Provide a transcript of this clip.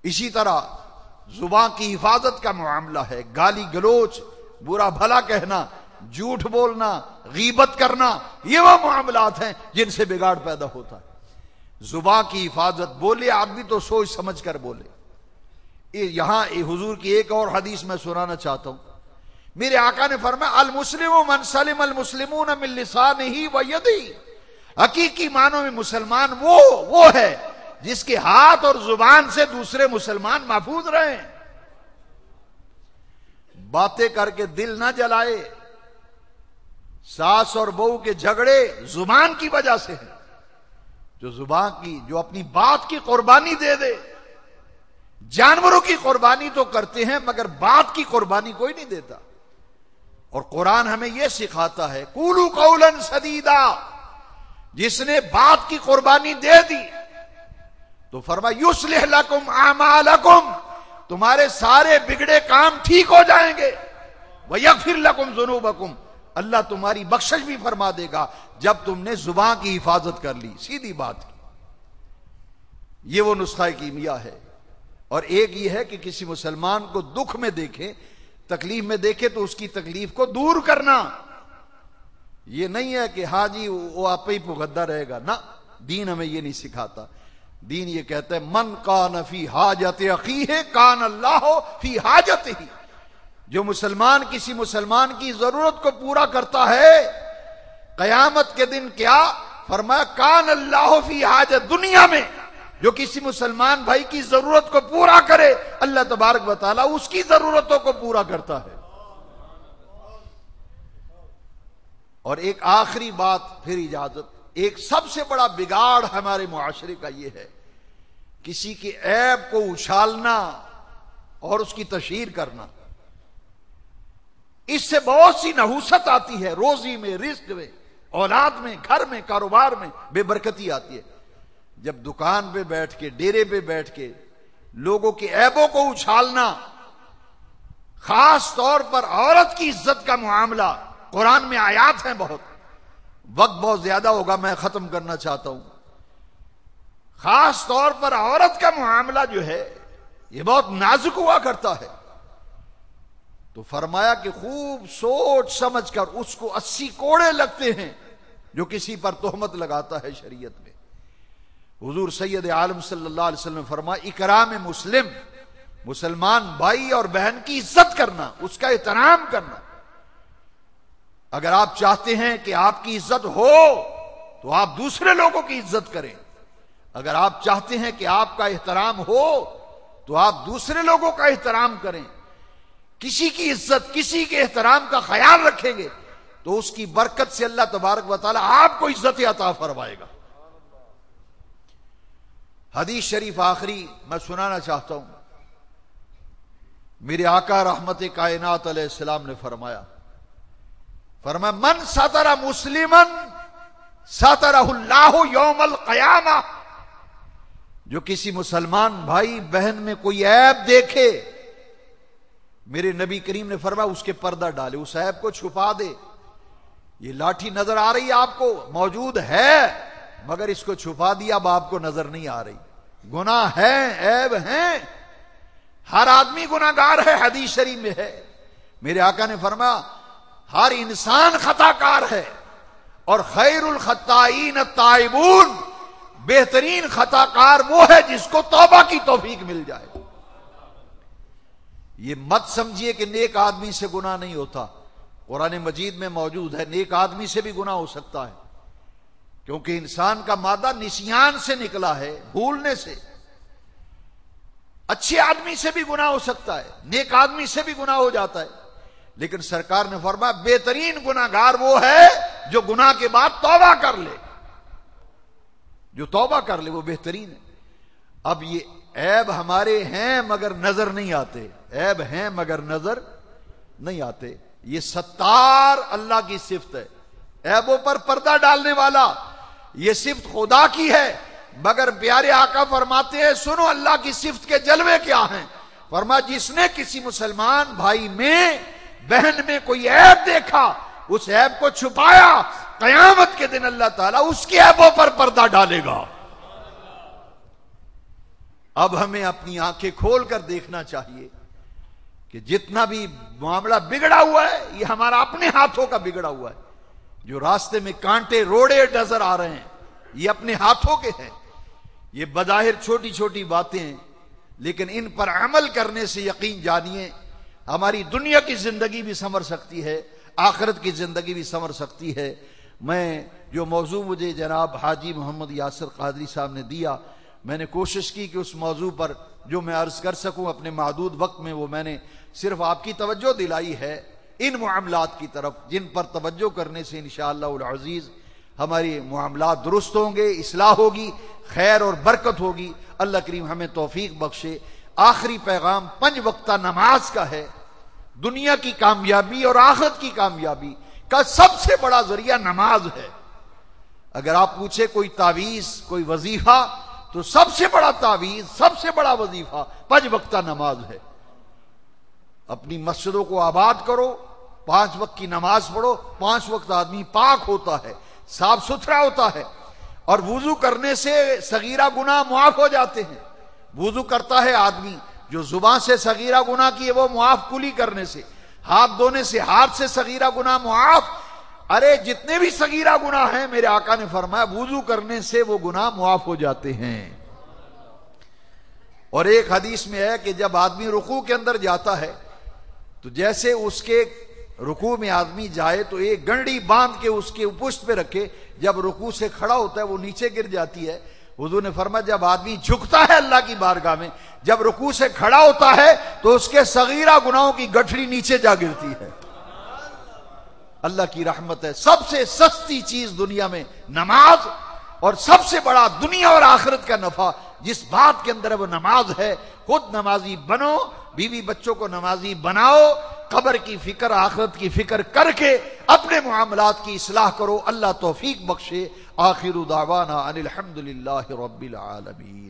اسی طرح زبان کی حفاظت کا معاملہ ہے، گالی گلوچ، برا بھلا کہنا، جھوٹ بولنا، غیبت کرنا، یہ وہ معاملات ہیں جن سے بگاڑ پیدا ہوتا ہے۔ زبان کی حفاظت، بولے آدمی تو سوچ سمجھ کر بولے۔ یہاں حضور کی ایک اور حدیث میں سنانا چاہتا ہوں۔ میرے آقا نے فرمایا المسلم من سلم المسلمون من لسانہ و یدہ، حقیقی معنوں میں مسلمان وہ ہے جس کے ہاتھ اور زبان سے دوسرے مسلمان محفوظ رہیں۔ باتیں کر کے دل نہ جلائے۔ ساس اور بہو کے جھگڑے زبان کی وجہ سے ہیں۔ جو اپنی بات کی قربانی دے دے، جانوروں کی قربانی تو کرتے ہیں مگر بات کی قربانی کوئی نہیں دیتا۔ اور قرآن ہمیں یہ سکھاتا ہے قولوا قولا سدیدا، جس نے بات کی قربانی دے دی تو فرمایا یصلح لکم اعمالکم، تمہارے سارے بگڑے کام ٹھیک ہو جائیں گے، ویغفر لکم ذنوبکم، اللہ تمہاری بخشش بھی فرما دے گا جب تم نے زبان کی حفاظت کر لی، سیدھی بات کی۔ یہ وہ نسخہ کیمیا ہے۔ اور ایک یہ ہے کہ کسی مسلمان کو دکھ میں دیکھے، تکلیف میں دیکھے تو اس کی تکلیف کو دور کرنا۔ یہ نہیں ہے کہ ہاں جی وہ آپ ہی بھگتتا رہے گا، نہ، دین ہمیں یہ نہیں سکھاتا۔ دین یہ کہتا ہے من کان فی حاجت اخیہ کان اللہ فی حاجتہ، جو مسلمان کسی مسلمان کی ضرورت کو پورا کرتا ہے، قیامت کے دن کیا فرمایا کان اللہ فی حاجت، دنیا میں جو کسی مسلمان بھائی کی ضرورت کو پورا کرے اللہ تبارک و تعالی اس کی ضرورتوں کو پورا کرتا ہے۔ اور ایک آخری بات پھر اجازت، ایک سب سے بڑا بگاڑ ہمارے معاشرے کا یہ ہے کسی کے عیب کو اچھالنا اور اس کی تشہیر کرنا۔ اس سے بہت سی نحوست آتی ہے، روزی میں، رزق میں، اولاد میں، گھر میں، کاروبار میں بے برکتی آتی ہے۔ جب دکان پہ بیٹھ کے، ڈیرے پہ بیٹھ کے لوگوں کے عیبوں کو اچھالنا، خاص طور پر عورت کی عزت کا معاملہ، قرآن میں آیات ہیں بہت، وقت بہت زیادہ ہوگا، میں ختم کرنا چاہتا ہوں۔ خاص طور پر عورت کا معاملہ جو ہے یہ بہت نازک ہوا کرتا ہے، تو فرمایا کہ خوب سوچ سمجھ کر، اس کو 80 کوڑے لگتے ہیں جو کسی پر تہمت لگاتا ہے شریعت میں۔ حضور سید عالم صلی اللہ علیہ وسلم نے فرمایا اکرام مسلم، مسلمان بھائی اور بہن کی عزت کرنا، اس کا احترام کرنا۔ اگر آپ چاہتے ہیں کہ آپ کی عزت ہو تو آپ دوسرے لوگوں کی عزت کریں، اگر آپ چاہتے ہیں کہ آپ کا احترام ہو تو آپ دوسرے لوگوں کا احترام کریں۔ کسی کی عزت، کسی کے احترام کا خیال رکھیں گے تو اس کی برکت سے اللہ تبارک و تعالی آپ کو عزت عطا فرمائے گا۔ حدیث شریف آخری میں سنانا چاہتا ہوں۔ میرے آقا رحمت کائنات علیہ السلام نے فرمایا من ستر مسلما سترہ اللہ یوم القیامہ، جو کسی مسلمان بھائی بہن میں کوئی عیب دیکھے، میرے نبی کریم نے فرمایا اس کے پردہ ڈالے، اس عیب کو چھپا دے۔ یہ لاٹھی نظر آ رہی ہے آپ کو، موجود ہے مگر اس کو چھپا دیا، اب آپ کو نظر نہیں آ رہی۔ گناہ ہے، عیب ہیں، ہر آدمی گناہگار ہے، حدیث شریف میں ہے۔ میرے آقا نے فرمایا ہر انسان خطا کار ہے، اور خیر الخطائین التائبون، بہترین خطا کار وہ ہے جس کو توبہ کی توفیق مل جائے۔ یہ مت سمجھیے کہ نیک آدمی سے گناہ نہیں ہوتا، قرآن مجید میں موجود ہے نیک آدمی سے بھی گناہ ہو سکتا ہے، کیونکہ انسان کا مادہ نسیان سے نکلا ہے، بھولنے سے۔ اچھے آدمی سے بھی گناہ ہو سکتا ہے، نیک آدمی سے بھی گناہ ہو جاتا ہے، لیکن سرکار نے فرمایا بہترین گناہگار وہ ہے جو گناہ کے بعد توبہ کر لے، جو توبہ کر لے وہ بہترین ہے۔ اب یہ عیب ہمارے ہیں مگر نظر نہیں آتے، عیب ہیں مگر نظر نہیں آتے۔ یہ ستار اللہ کی صفت ہے، عیبوں پر پردہ ڈالنے والا، یہ صفت خدا کی ہے۔ مگر پیارے آقا فرماتے ہیں سنو اللہ کی صفت کے جلوے کیا ہیں۔ فرمایا جس نے کسی مسلمان بھائی میں، بہن میں کوئی عیب دیکھا، اس عیب کو چھپایا، قیامت کے دن اللہ تعالیٰ اس کے عیبوں پر پردہ ڈالے گا۔ اب ہمیں اپنی آنکھیں کھول کر دیکھنا چاہیے کہ جتنا بھی معاملہ بگڑا ہوا ہے یہ ہمارا اپنے ہاتھوں کا بگڑا ہوا ہے. جو راستے میں کانٹے روڑے نظر آ رہے ہیں یہ اپنے ہاتھوں کے ہیں. یہ بظاہر چھوٹی چھوٹی باتیں ہیں لیکن ان پر عمل کرنے سے یقین جانیے ہماری دنیا کی زندگی بھی سنور سکتی ہے, آخرت کی زندگی بھی سنور سکتی ہے. میں جو موضوع مجھے جناب حاجی محمد یاسر قادری صاحب نے دیا, میں نے کوشش کی کہ اس موضوع پر جو میں عرض کر سکوں اپنے محدود وقت میں وہ میں نے صرف آپ کی توجہ دلائی ہے ان معاملات کی طرف جن پر توجہ کرنے سے انشاءاللہ العزیز ہماری معاملات درست ہوں گے, اصلاح ہوگی, خیر اور برکت ہوگی. اللہ کریم ہمیں توفیق بخشے. آخری پیغام 5 وقتہ نماز کا ہے. دنیا کی کامیابی اور آخرت کی کامیابی کا سب سے بڑا ذریعہ نماز ہے. اگر آپ پوچھے کوئی تعویذ کوئی وظیفہ تو سب سے بڑا تعویذ سب سے بڑا وظیفہ 5 وقتہ نماز ہے. اپنی مسجدوں کو آباد کرو, 5 وقت کی نماز پڑھو. 5 وقت آدمی پاک ہوتا ہے, صاف ستھرا ہوتا ہے, اور وضو کرنے سے صغیرہ گناہ معاف ہو جاتے ہیں. وضو کرتا ہے آدمی, جو زبان سے صغیرہ گناہ کیے وہ معاف کلی کرنے سے, ہاتھ دھونے سے ہاتھ سے صغیرہ گناہ معاف. ارے جتنے بھی صغیرہ گناہ ہیں میرے آقا نے فرمایا وضو کرنے سے وہ گناہ معاف ہو جاتے ہیں. اور ایک حدیث میں ہے کہ جب آدمی رکوع کے اندر جاتا ہے تو جیسے اس کے رکوع میں آدمی جائے تو ایک گنڈی باندھ کے اس کے پشت پہ رکھے, جب رکوع سے کھڑا ہوتا ہے وہ نیچے گر جاتی ہے. حضور نے فرمایا جب آدمی جھکتا ہے اللہ کی بارگاہ میں, جب رکوع سے کھڑا ہوتا ہے تو اس کے صغیرہ گناہوں کی گٹھڑی نیچے جا گرتی ہے. اللہ کی رحمت ہے. سب سے سستی چیز دنیا میں نماز, اور سب سے بڑا دنیا اور آخرت کا نفع جس بات کے اندر ہے وہ نماز ہے. خود نمازی بنو, بیوی بچوں کو نمازی بناؤ, قبر کی فکر آخرت کی فکر کر کے اپنے معاملات کی اصلاح کرو. اللہ توفیق بخشے. آخر دعوانا ان الحمدللہ رب العالمین.